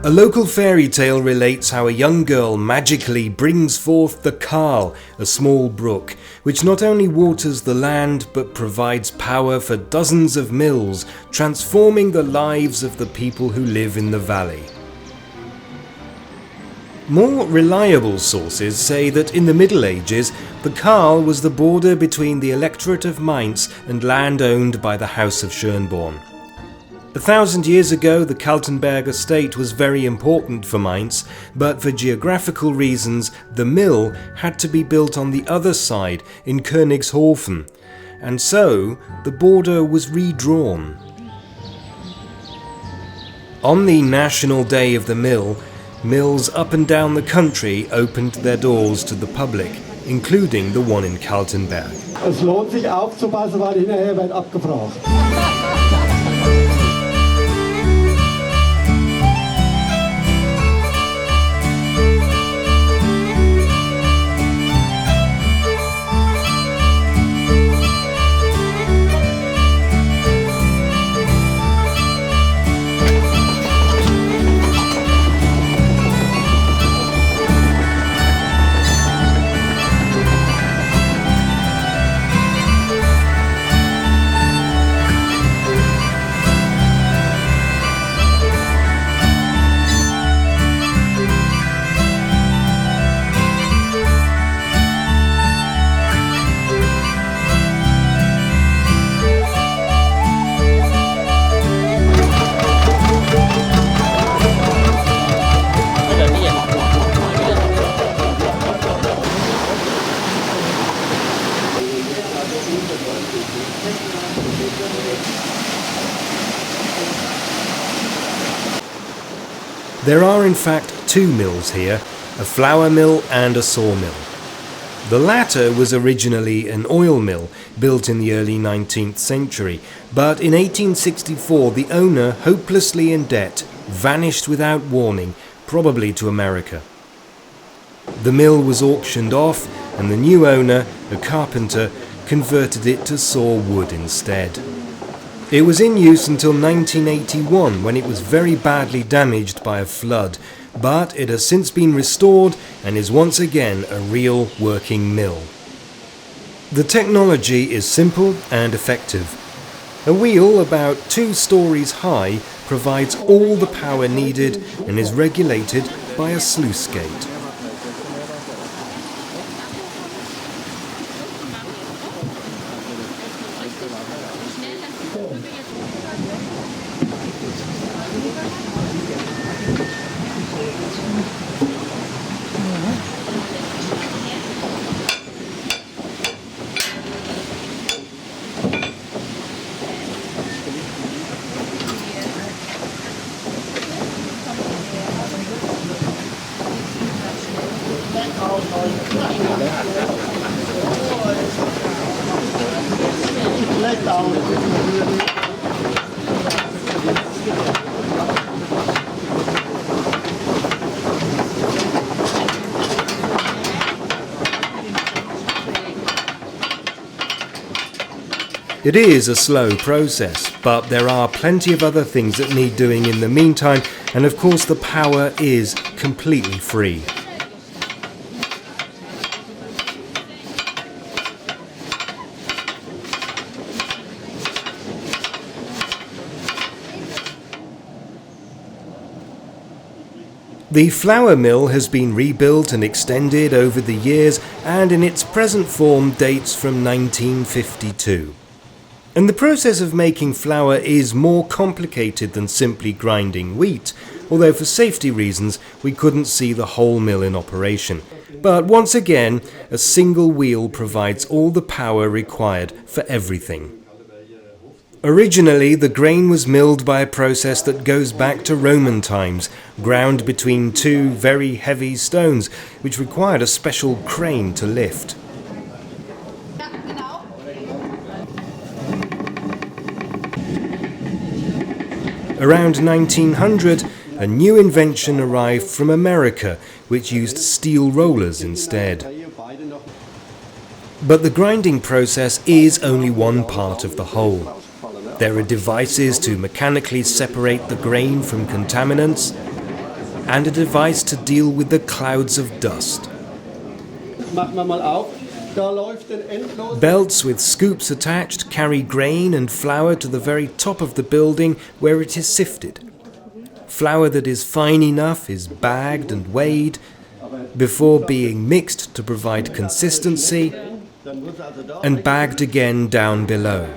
A local fairy tale relates how a young girl magically brings forth the Kahl, a small brook, which not only waters the land but provides power for dozens of mills, transforming the lives of the people who live in the valley. More reliable sources say that in the Middle Ages, the Kahl was the border between the electorate of Mainz and land owned by the House of Schönborn. 1,000 years ago, the Kaltenberg estate was very important for Mainz, but for geographical reasons, the mill had to be built on the other side in Königshofen, and so the border was redrawn. On the National Day of the Mill, mills up and down the country opened their doors to the public, including the one in Kaltenberg. Es lohnt sich aufzupassen, weil hinterher wird abgefragt. There are in fact two mills here, a flour mill and a sawmill. The latter was originally an oil mill built in the early 19th century, but in 1864 the owner, hopelessly in debt, vanished without warning, probably to America. The mill was auctioned off and the new owner, a carpenter, converted it to saw wood instead. It was in use until 1981 when it was very badly damaged by a flood, but it has since been restored and is once again a real working mill. The technology is simple and effective. A wheel about 2 stories high provides all the power needed and is regulated by a sluice gate. It is a slow process, but there are plenty of other things that need doing in the meantime, and of course the power is completely free. The flour mill has been rebuilt and extended over the years, and in its present form dates from 1952. And the process of making flour is more complicated than simply grinding wheat, although for safety reasons we couldn't see the whole mill in operation. But once again, a single wheel provides all the power required for everything. Originally, the grain was milled by a process that goes back to Roman times, ground between 2 very heavy stones, which required a special crane to lift. Around 1900, a new invention arrived from America, which used steel rollers instead. But the grinding process is only one part of the whole. There are devices to mechanically separate the grain from contaminants, and a device to deal with the clouds of dust. Machen wir mal auf. Da läuft ein endlos. Belts with scoops attached carry grain and flour to the very top of the building where it is sifted. Flour that is fine enough is bagged and weighed before being mixed to provide consistency and bagged again down below.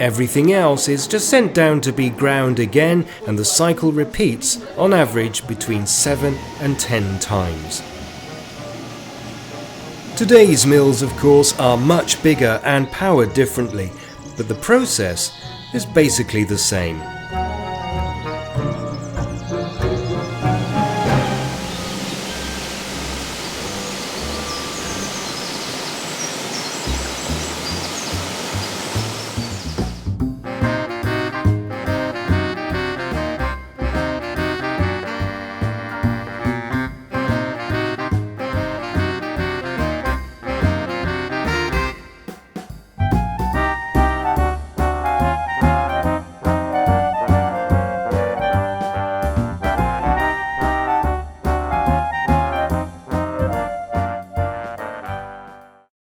Everything else is just sent down to be ground again, and the cycle repeats on average between 7 and 10 times. Today's mills, of course, are much bigger and powered differently, but the process is basically the same.